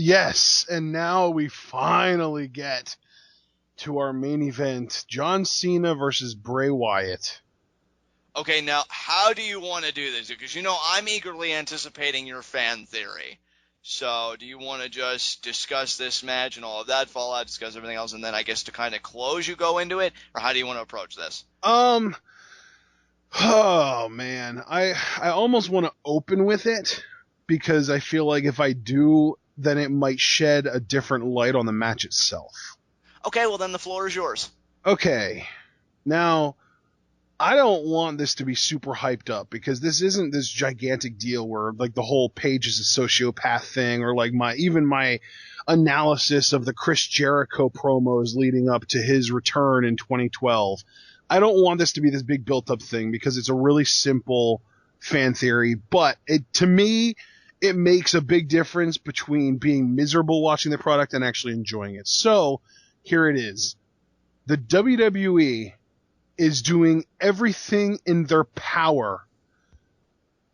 Yes, and now we finally get to our main event, John Cena versus Bray Wyatt. Okay, now, how do you want to do this? Because, I'm eagerly anticipating your fan theory. So, do you want to just discuss this match and all of that fallout, discuss everything else, and then I guess to kind of close you go into it? Or how do you want to approach this? Oh man, I almost want to open with it because I feel like if I do, then it might shed a different light on the match itself. Okay, well then the floor is yours. Okay, now I don't want this to be super hyped up because this isn't this gigantic deal where like the whole page is a sociopath thing or like my analysis of the Chris Jericho promos leading up to his return in 2012. I don't want this to be this big built up thing because it's a really simple fan theory, but to me it makes a big difference between being miserable watching the product and actually enjoying it. So, here it is. The WWE is doing everything in their power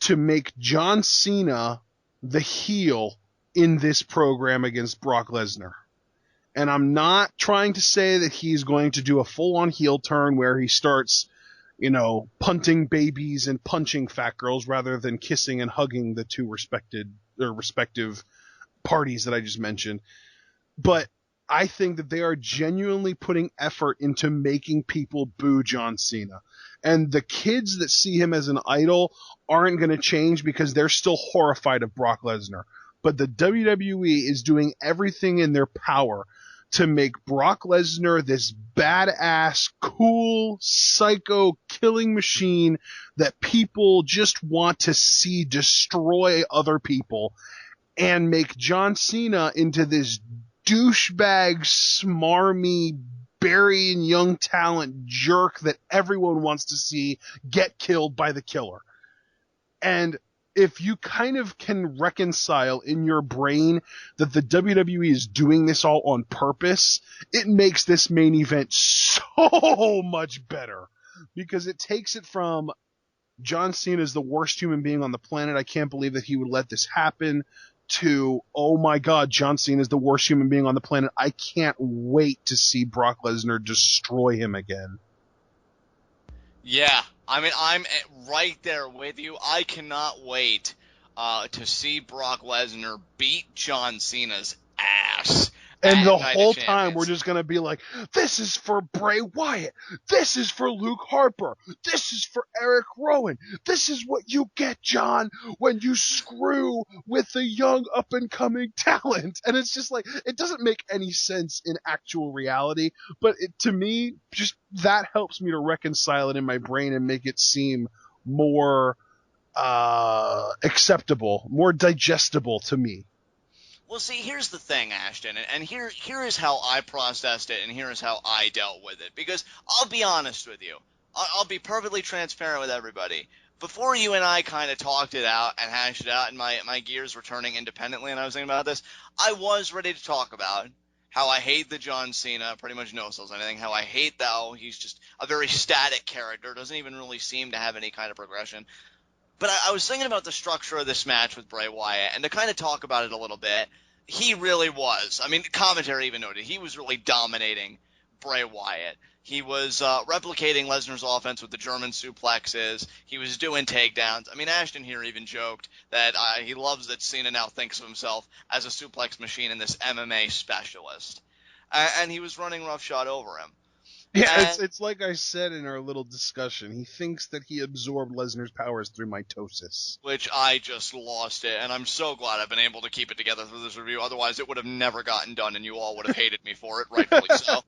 to make John Cena the heel in this program against Brock Lesnar. And I'm not trying to say that he's going to do a full-on heel turn where he starts, punting babies and punching fat girls rather than kissing and hugging the two respective parties that I just mentioned. But I think that they are genuinely putting effort into making people boo John Cena. And the kids that see him as an idol aren't going to change because they're still horrified of Brock Lesnar. But the WWE is doing everything in their power to make Brock Lesnar this badass, cool, psycho killing machine that people just want to see destroy other people, and make John Cena into this douchebag, smarmy, burying young talent jerk that everyone wants to see get killed by the killer. And if you kind of can reconcile in your brain that the WWE is doing this all on purpose, it makes this main event so much better because it takes it from John Cena is the worst human being on the planet. I can't believe that he would let this happen, to, oh my God, John Cena is the worst human being on the planet. I can't wait to see Brock Lesnar destroy him again. Yeah, I mean, I'm right there with you. I cannot wait to see Brock Lesnar beat John Cena's ass And at the Night of whole time we're Champions. just going to be like, this is for Bray Wyatt. This is for Luke Harper. This is for Eric Rowan. This is what you get, John, when you screw with the young up and coming talent. And it's just like, it doesn't make any sense in actual reality, but to me, just that helps me to reconcile it in my brain and make it seem more acceptable, more digestible to me. Well, see, here's the thing, Ashton, and here is how I processed it, and here is how I dealt with it. Because I'll be honest with you, I'll be perfectly transparent with everybody. Before you and I kind of talked it out and hashed it out, and my gears were turning independently, and I was thinking about this, I was ready to talk about how I hate the John Cena, pretty much no sells anything, how I hate how he's just a very static character, doesn't even really seem to have any kind of progression. But I was thinking about the structure of this match with Bray Wyatt, and to kind of talk about it a little bit, he really was. I mean, commentary even noted he was really dominating Bray Wyatt. He was replicating Lesnar's offense with the German suplexes. He was doing takedowns. I mean, Ashton here even joked that he loves that Cena now thinks of himself as a suplex machine and this MMA specialist. And he was running roughshod over him. Yeah, And it's like I said in our little discussion. He thinks that he absorbed Lesnar's powers through mitosis. which I just lost it, and I'm so glad I've been able to keep it together through this review. Otherwise, it would have never gotten done, and you all would have hated me for it, rightfully so.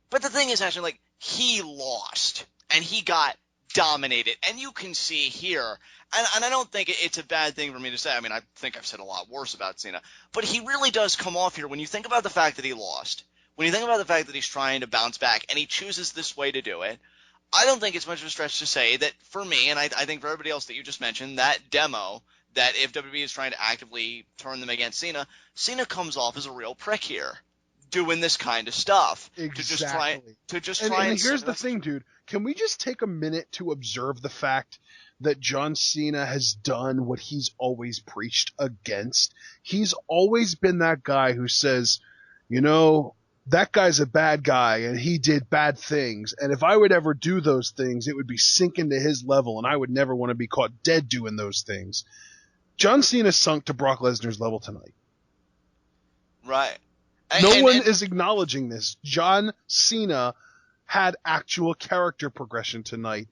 But the thing is, actually, like, he lost, and he got dominated, and you can see here, and I don't think it's a bad thing for me to say. I mean, I think I've said a lot worse about Cena, but he really does come off here when you think about the fact that he lost, when you think about the fact that he's trying to bounce back, and he chooses this way to do it. I don't think it's much of a stretch to say that for me, and I think for everybody else that you just mentioned, that demo, that if WWE is trying to actively turn them against Cena, Cena comes off as a real prick here. doing this kind of stuff Exactly. to just And try and here's send a the message. thing, dude. Can we just take a minute to observe the fact that John Cena has done what he's always preached against? He's always been that guy who says, you know, that guy's a bad guy and he did bad things. And if I would ever do those things, it would be sinking to his level and I would never want to be caught dead doing those things. John Cena sunk to Brock Lesnar's level tonight. Right. No one is acknowledging this. John Cena had actual character progression tonight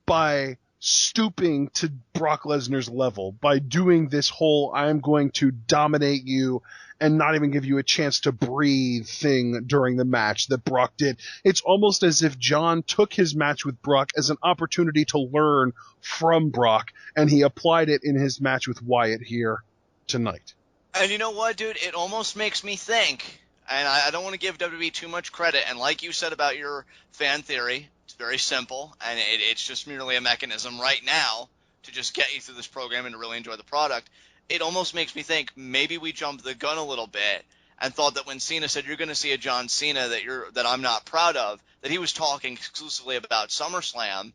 by stooping to Brock Lesnar's level, by doing this whole I'm going to dominate you and not even give you a chance to breathe thing during the match that Brock did. It's almost as if John took his match with Brock as an opportunity to learn from Brock, and he applied it in his match with Wyatt here tonight. And you know what, dude? It almost makes me think, and I don't want to give WWE too much credit, and like you said about your fan theory, it's very simple, and it's just merely a mechanism right now to just get you through this program and to really enjoy the product. It almost makes me think maybe we jumped the gun a little bit and thought that when Cena said you're going to see a John Cena that I'm not proud of, that he was talking exclusively about SummerSlam.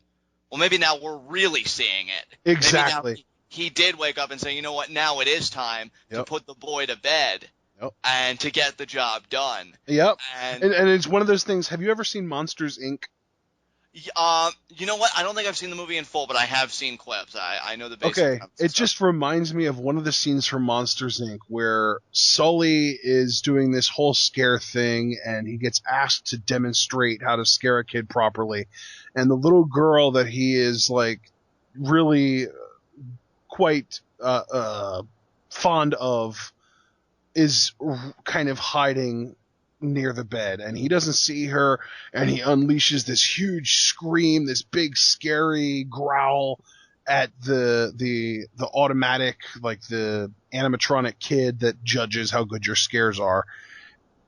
Well, maybe now we're really seeing it. Exactly. Maybe now he did wake up and say, you know what, now it is time to put the boy to bed and to get the job done. Yep. And it's one of those things. Have you ever seen Monsters, Inc.? You know what? I don't think I've seen the movie in full, but I have seen clips. I know the basic. Okay. It just reminds me of one of the scenes from Monsters, Inc. where Sully is doing this whole scare thing and he gets asked to demonstrate how to scare a kid properly. And the little girl that he is like really quite fond of is kind of hiding near the bed, and he doesn't see her, and he unleashes this huge scream, this big scary growl at the automatic, like the animatronic kid that judges how good your scares are.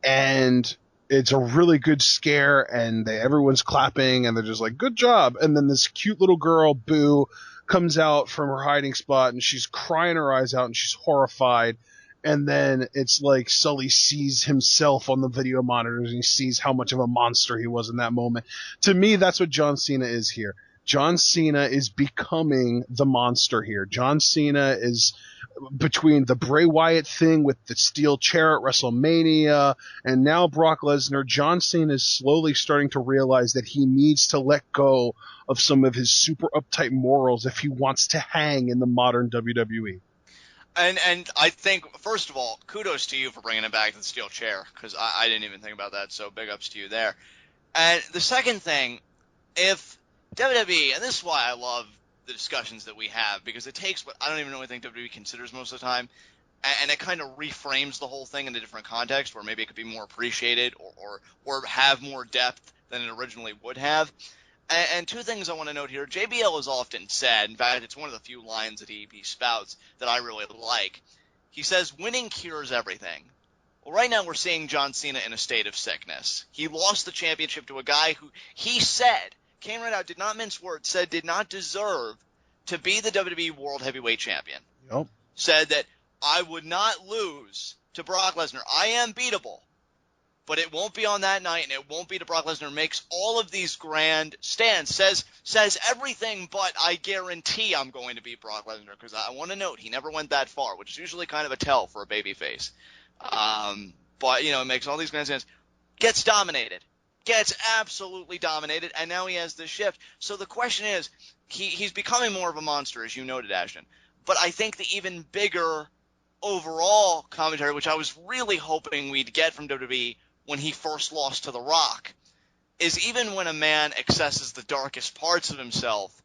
And it's a really good scare, and everyone's clapping and they're just like, good job. And then this cute little girl, Boo, comes out from her hiding spot and she's crying her eyes out and she's horrified. And then it's like Sully sees himself on the video monitors and he sees how much of a monster he was in that moment. To me, that's what John Cena is here. John Cena is becoming the monster here. John Cena is between the Bray Wyatt thing with the steel chair at WrestleMania and now Brock Lesnar. John Cena is slowly starting to realize that he needs to let go of some of his super uptight morals if he wants to hang in the modern WWE. And I think, first of all, kudos to you for bringing it back to the steel chair, because I didn't even think about that, so big ups to you there. And the second thing, if WWE, and this is why I love the discussions that we have, because it takes what I don't even know what I think WWE considers most of the time, and it kind of reframes the whole thing in a different context, where maybe it could be more appreciated or have more depth than it originally would have. And two things I want to note here. JBL has often said, in fact, it's one of the few lines that he spouts that I really like. He says, winning cures everything. Well, right now we're seeing John Cena in a state of sickness. He lost the championship to a guy who he said, came right out, did not mince words, said did not deserve to be the WWE World Heavyweight Champion. Yep. Said that I would not lose to Brock Lesnar. I am beatable. But it won't be on that night, and it won't be to Brock Lesnar. Makes all of these grand stands. Says everything, but I guarantee I'm going to beat Brock Lesnar, because I want to note he never went that far, which is usually kind of a tell for a babyface. But, you know, it makes all these grand stands. Gets dominated. Gets absolutely dominated, and now he has this shift. So the question is, he's becoming more of a monster, as you noted, Ashton. But I think the even bigger overall commentary, which I was really hoping we'd get from WWE when he first lost to The Rock, is even when a man accesses the darkest parts of himself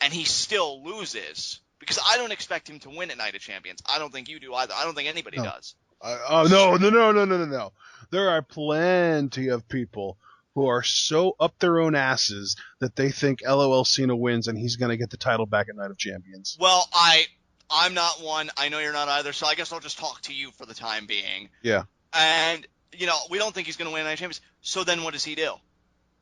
and he still loses, because I don't expect him to win at Night of Champions. I don't think you do either. I don't think anybody does. No. There are plenty of people who are so up their own asses that they think LOL Cena wins and he's going to get the title back at Night of Champions. Well, I'm not one. I know you're not either, so I guess I'll just talk to you for the time being. Yeah. And you know, we don't think he's going to win Night of Champions. So then what does he do?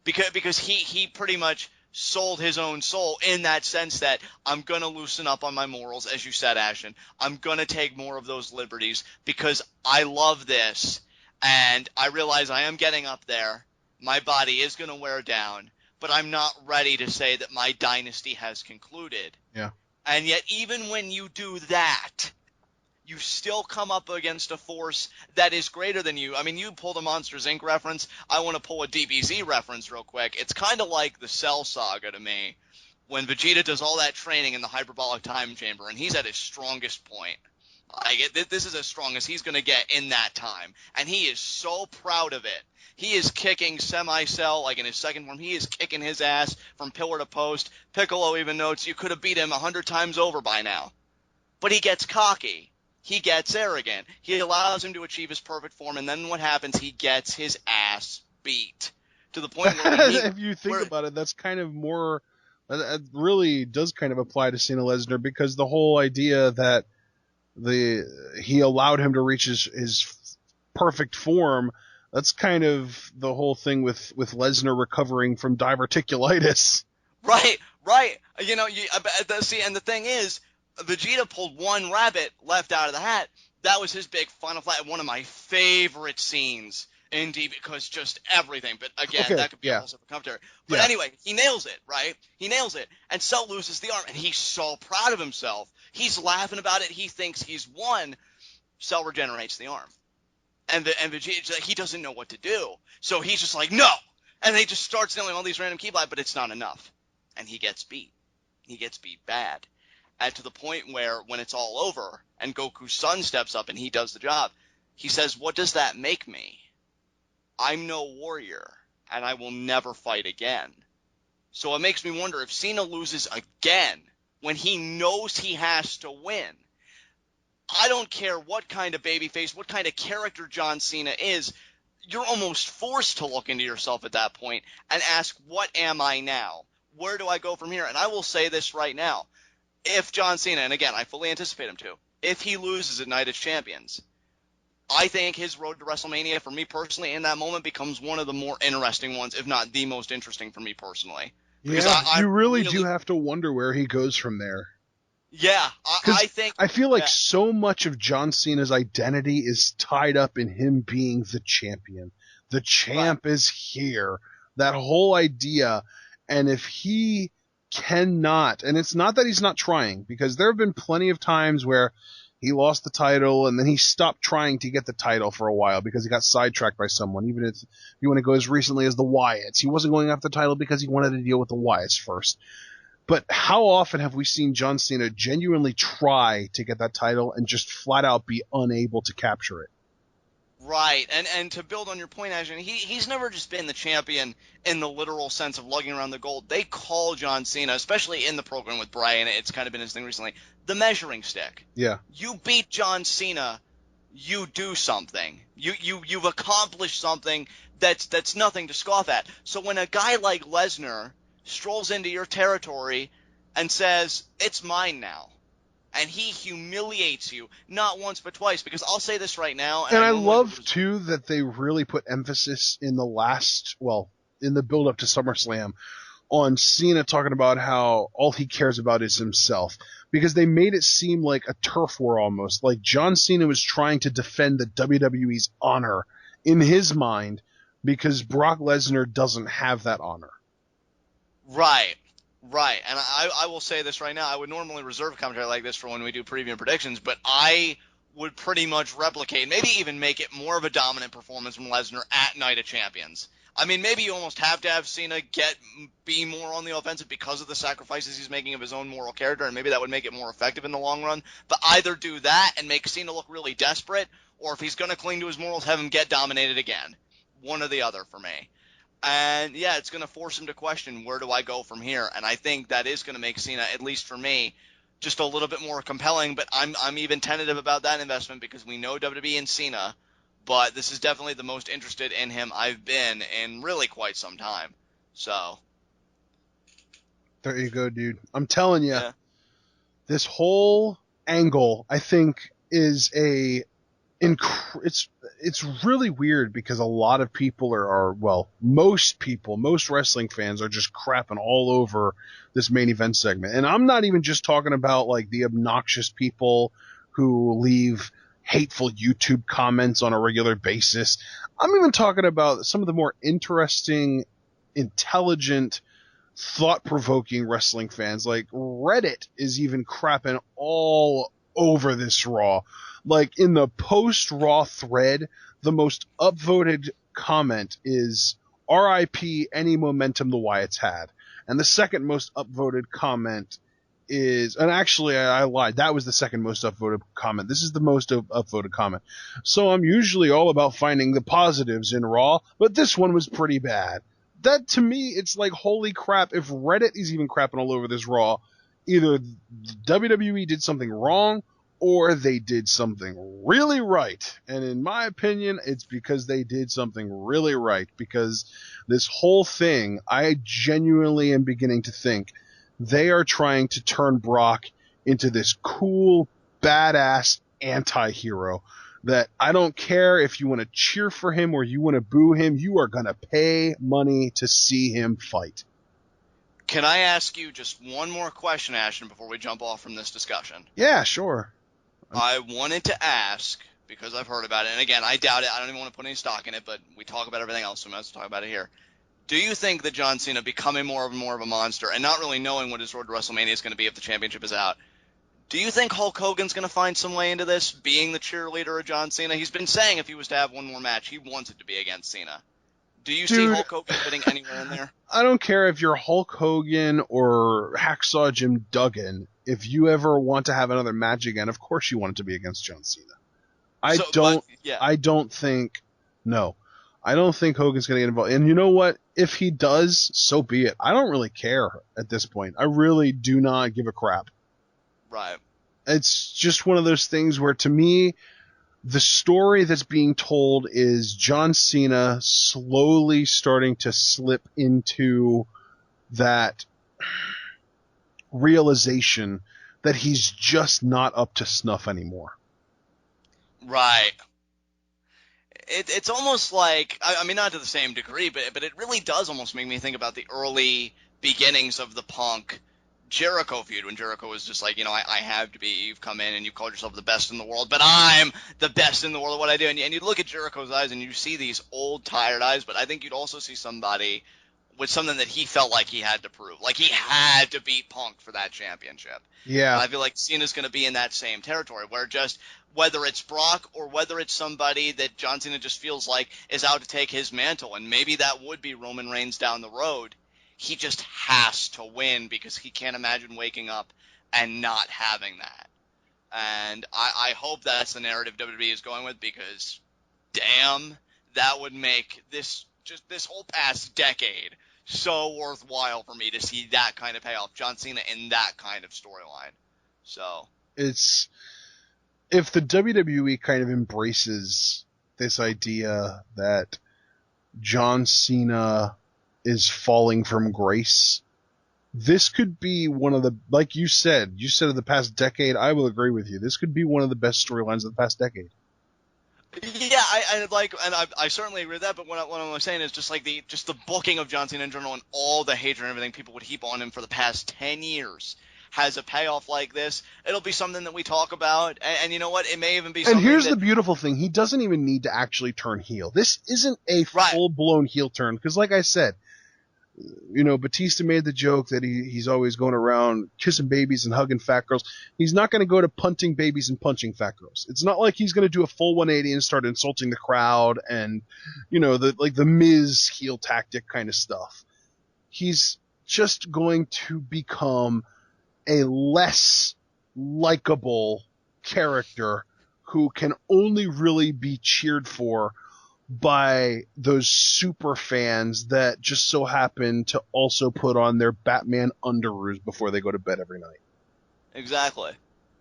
Because he pretty much sold his own soul in that sense that I'm going to loosen up on my morals, as you said, Ashton. I'm going to take more of those liberties because I love this. And I realize I am getting up there. My body is going to wear down, but I'm not ready to say that my dynasty has concluded. Yeah. And yet, even when you do that, you still come up against a force that is greater than you. I mean, you pulled a Monsters, Inc. reference. I want to pull a DBZ reference real quick. It's kind of like the Cell Saga to me, when Vegeta does all that training in the hyperbolic time chamber, and he's at his strongest point. This is as strong as he's going to get in that time, and he is so proud of it. He is kicking Semi-Cell, like in his second form. He is kicking his ass from pillar to post. Piccolo even notes you could have beat him 100 times over by now. But he gets cocky. He gets arrogant. He allows him to achieve his perfect form, and then what happens? He gets his ass beat to the point where if you think about it, that's kind of more. It really does kind of apply to Cena Lesnar, because the whole idea that he allowed him to reach his perfect form. That's kind of the whole thing with Lesnar recovering from diverticulitis. Right. You know, see, and the thing is, Vegeta pulled one rabbit left out of the hat. That was his big final flat. One of my favorite scenes in D, because just everything. But again, that could be a whole separate commentary. But anyway, he nails it, right? He nails it. And Cell loses the arm, and he's so proud of himself. He's laughing about it. He thinks he's won. Cell regenerates the arm. And Vegeta, he doesn't know what to do. So he's just like, no! And he just starts nailing all these random key but it's not enough. And he gets beat. He gets beat bad. And to the point where, when it's all over, and Goku's son steps up and he does the job, he says, what does that make me? I'm no warrior, and I will never fight again. So it makes me wonder, if Cena loses again, when he knows he has to win, I don't care what kind of babyface, what kind of character John Cena is, you're almost forced to look into yourself at that point and ask, what am I now? Where do I go from here? And I will say this right now. If John Cena, and again, I fully anticipate him to, if he loses at Night of Champions, I think his road to WrestleMania, for me personally, in that moment, becomes one of the more interesting ones, if not the most interesting for me personally. Because you really do have to wonder where he goes from there. Yeah, I feel like so much of John Cena's identity is tied up in him being the champion. The champ is here. That whole idea. And if he cannot, and it's not that he's not trying, because there have been plenty of times where he lost the title and then he stopped trying to get the title for a while because he got sidetracked by someone. Even if you want to go as recently as the Wyatts, he wasn't going after the title because he wanted to deal with the Wyatts first. But how often have we seen John Cena genuinely try to get that title and just flat out be unable to capture it? Right, and to build on your point, Ashton, he's never just been the champion in the literal sense of lugging around the gold. They call John Cena, especially in the program with Brian, it's kind of been his thing recently, the measuring stick. Yeah. You beat John Cena, you do something. You've accomplished something that's nothing to scoff at. So when a guy like Lesnar strolls into your territory and says, it's mine now, and he humiliates you, not once but twice, because I'll say this right now. And I love, too, that they really put emphasis in the build-up to SummerSlam on Cena talking about how all he cares about is himself. Because they made it seem like a turf war almost. Like John Cena was trying to defend the WWE's honor in his mind because Brock Lesnar doesn't have that honor. Right. And I will say this right now. I would normally reserve a commentary like this for when we do preview and predictions, but I would pretty much replicate, maybe even make it more of a dominant performance from Lesnar at Night of Champions. I mean, maybe you almost have to have Cena be more on the offensive because of the sacrifices he's making of his own moral character, and maybe that would make it more effective in the long run. But either do that and make Cena look really desperate, or if he's going to cling to his morals, have him get dominated again. One or the other for me. And, yeah, it's going to force him to question, where do I go from here? And I think that is going to make Cena, at least for me, just a little bit more compelling. But I'm even tentative about that investment because we know WWE and Cena. But this is definitely the most interested in him I've been in really quite some time. So. There you go, dude. I'm telling you, this whole angle, I think, is it's really weird because a lot of people most wrestling fans are just crapping all over this main event segment. And I'm not even just talking about like the obnoxious people who leave hateful YouTube comments on a regular basis. I'm even talking about some of the more interesting, intelligent, thought-provoking wrestling fans. Like, Reddit is even crapping all over this Raw. Like, in the post-Raw thread, the most upvoted comment is RIP any momentum the Wyatts had. And the second most upvoted comment is, and actually I lied, that was the second most upvoted comment. This is the most upvoted comment. So I'm usually all about finding the positives in Raw, but this one was pretty bad. That, to me, it's like, holy crap, if Reddit is even crapping all over this Raw, either WWE did something wrong or they did something really right. And in my opinion, it's because they did something really right, because this whole thing, I genuinely am beginning to think they are trying to turn Brock into this cool, badass anti-hero that I don't care if you want to cheer for him or you want to boo him, you are going to pay money to see him fight. Can I ask you just one more question, Ashton, before we jump off from this discussion? Yeah, sure. I wanted to ask, because I've heard about it, and again, I doubt it. I don't even want to put any stock in it, but we talk about everything else, so I might as well talk about it here. Do you think that John Cena becoming more of a monster and not really knowing what his road to WrestleMania is going to be if the championship is out, do you think Hulk Hogan's going to find some way into this, being the cheerleader of John Cena? He's been saying if he was to have one more match, he wants it to be against Cena. Do you see Hulk Hogan fitting anywhere in there? I don't care if you're Hulk Hogan or Hacksaw Jim Duggan. If you ever want to have another match again, of course you want it to be against John Cena. I don't think Hogan's going to get involved. And you know what? If he does, so be it. I don't really care at this point. I really do not give a crap. Right. It's just one of those things where, to me, the story that's being told is John Cena slowly starting to slip into that realization that he's just not up to snuff anymore. Right. It's almost like, I mean, not to the same degree, but it really does almost make me think about the early beginnings of the Punk Jericho feud, when Jericho was just like, I have to be, you've come in and you called yourself the best in the world, but I'm the best in the world at what I do. And you'd look at Jericho's eyes and you see these old, tired eyes, but I think you'd also see somebody with something that he felt like he had to prove. Like he had to beat Punk for that championship. Yeah. And I feel like Cena's going to be in that same territory, where just, whether it's Brock or whether it's somebody that John Cena just feels like is out to take his mantle, and maybe that would be Roman Reigns down the road, he just has to win because he can't imagine waking up and not having that. And I hope that's the narrative WWE is going with, because damn, that would make this whole past decade so worthwhile for me to see that kind of payoff. John Cena in that kind of storyline. So it's, if the WWE kind of embraces this idea that John Cena is falling from grace, this could be one of the, like you said of the past decade, I will agree with you. This could be one of the best storylines of the past decade. Yeah, I certainly agree with that, but what I'm saying is just like the booking of John Cena in general and all the hatred and everything people would heap on him for the past 10 years has a payoff like this. It'll be something that we talk about, and you know what? It may even be something. And here's the beautiful thing. He doesn't even need to actually turn heel. This isn't a full-blown heel turn, because like I said, Batista made the joke that he's always going around kissing babies and hugging fat girls. He's not going to go to punting babies and punching fat girls. It's not like he's going to do a full 180 and start insulting the crowd and, the Miz heel tactic kind of stuff. He's just going to become a less likable character who can only really be cheered for by those super fans that just so happen to also put on their Batman underoos before they go to bed every night. Exactly.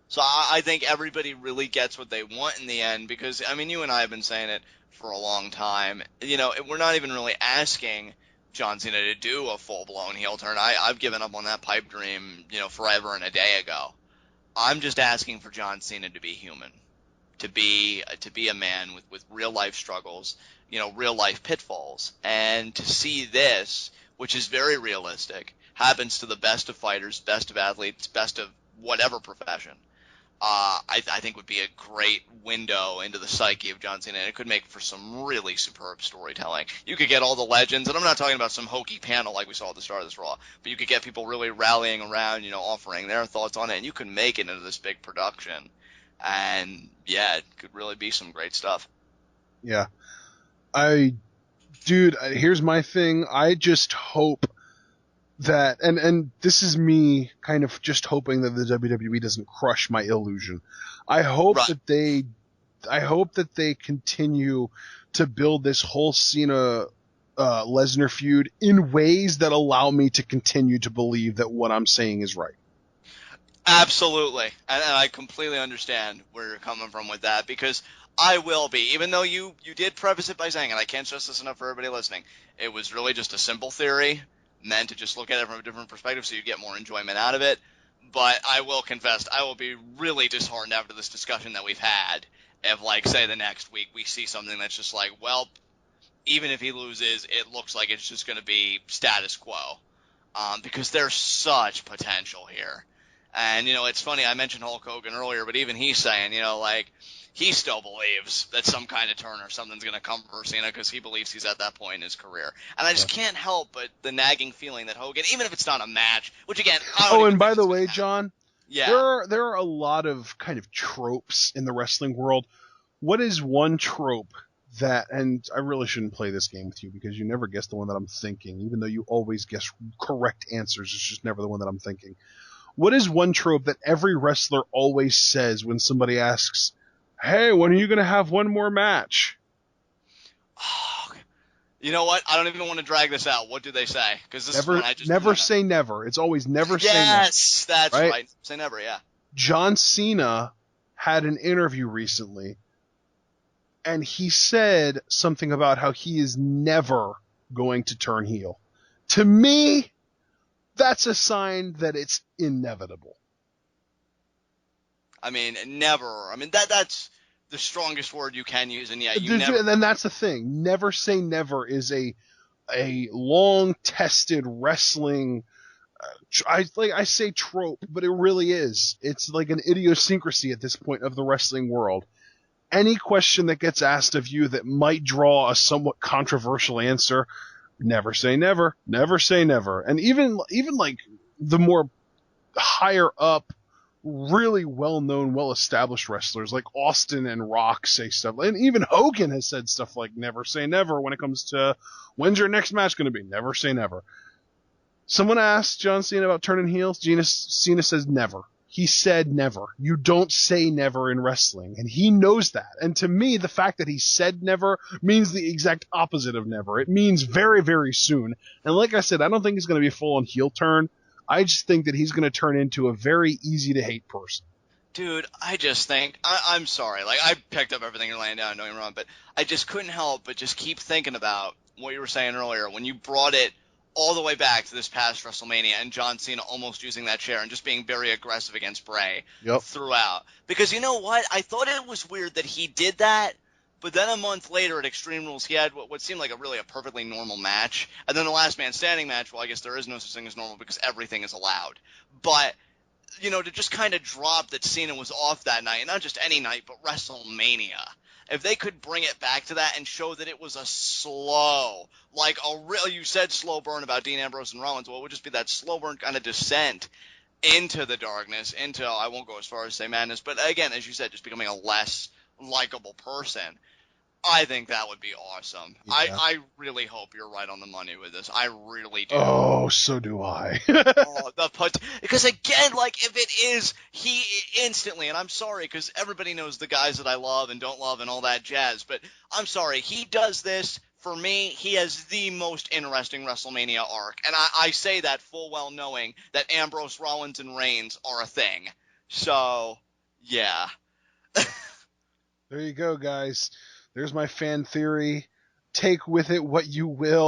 So I think everybody really gets what they want in the end, because, I mean, you and I have been saying it for a long time. We're not even really asking John Cena to do a full-blown heel turn. I've given up on that pipe dream, forever and a day ago. I'm just asking for John Cena to be human. To be a man with real life struggles, real life pitfalls, and to see this, which is very realistic, happens to the best of fighters, best of athletes, best of whatever profession. I think would be a great window into the psyche of John Cena, and it could make for some really superb storytelling. You could get all the legends, and I'm not talking about some hokey panel like we saw at the start of this Raw, but you could get people really rallying around, offering their thoughts on it, and you could make it into this big production. And yeah, it could really be some great stuff. Yeah. Dude, here's my thing. I just hope that, and this is me kind of just hoping that the WWE doesn't crush my illusion. I hope Right. that they, I hope that they continue to build this whole Cena Lesnar feud in ways that allow me to continue to believe that what I'm saying is right. Absolutely. And I completely understand where you're coming from with that because I will be, even though you did preface it by saying, and I can't stress this enough for everybody listening, it was really just a simple theory meant to just look at it from a different perspective so you get more enjoyment out of it. But I will confess, I will be really disheartened after this discussion that we've had if, like, say the next week we see something that's just like, well, even if he loses, it looks like it's just going to be status quo because there's such potential here. And, it's funny, I mentioned Hulk Hogan earlier, but even he's saying, like, he still believes that some kind of turn or something's going to come for Cena because he believes he's at that point in his career. And I Yeah. just can't help but the nagging feeling that Hogan, even if it's not a match, which again, I don't Oh, even and think by it's the going way, to happen. John, Yeah. there are a lot of kind of tropes in the wrestling world. What is one trope that, and I really shouldn't play this game with you because you never guess the one that I'm thinking, even though you always guess correct answers. It's just never the one that I'm thinking. What is one trope that every wrestler always says when somebody asks, "Hey, when are you going to have one more match?" Oh, you know what? I don't even want to drag this out. What do they say? Because this is one Never, I just never kind of. say never. It's always never say never, Yes, that's right? right. Say never, yeah. John Cena had an interview recently, and he said something about how he is never going to turn heel. To me, that's a sign that it's inevitable. I mean, never. I mean, that's the strongest word you can use, and yeah, you never. And that's the thing. Never say never is a long tested wrestling. I say trope, but it really is. It's like an idiosyncrasy at this point of the wrestling world. Any question that gets asked of you that might draw a somewhat controversial answer, never say never. Never say never. And even like the more higher up, really well-known, well-established wrestlers like Austin and Rock say stuff, and even Hogan has said stuff like "never say never" when it comes to when's your next match going to be. Never say never. Someone asked John Cena about turning heels. Cena says never. He said never. You don't say never in wrestling, and he knows that. And to me, the fact that he said never means the exact opposite of never. It means very, very soon. And like I said, I don't think he's going to be a full-on heel turn. I just think that he's going to turn into a very easy-to-hate person. Dude, I just think I'm sorry. Like I picked up everything you're laying down, don't get me wrong, but I just couldn't help but just keep thinking about what you were saying earlier when you brought it all the way back to this past WrestleMania and John Cena almost using that chair and just being very aggressive against Bray Yep. throughout. Because you know what? I thought it was weird that he did that, but then a month later at Extreme Rules, he had what seemed like a perfectly normal match. And then the Last Man Standing match, well, I guess there is no such thing as normal because everything is allowed. But to just kind of drop that Cena was off that night, and not just any night, but WrestleMania. If they could bring it back to that and show that it was a slow, like a real, you said slow burn about Dean Ambrose and Rollins, well, it would just be that slow burn kind of descent into the darkness, into, I won't go as far as say madness, but again, as you said, just becoming a less likable person. I think that would be awesome. I, Yeah. I really hope you're right on the money with this. I really do. Oh, so do I. Oh, because again, like if it is he instantly, and I'm sorry because everybody knows the guys that I love and don't love and all that jazz, but I'm sorry, he does this for me. He has the most interesting WrestleMania arc, and I say that full well knowing that Ambrose, Rollins, and Reigns are a thing. So yeah, There you go, guys. There's my fan theory. Take with it what you will.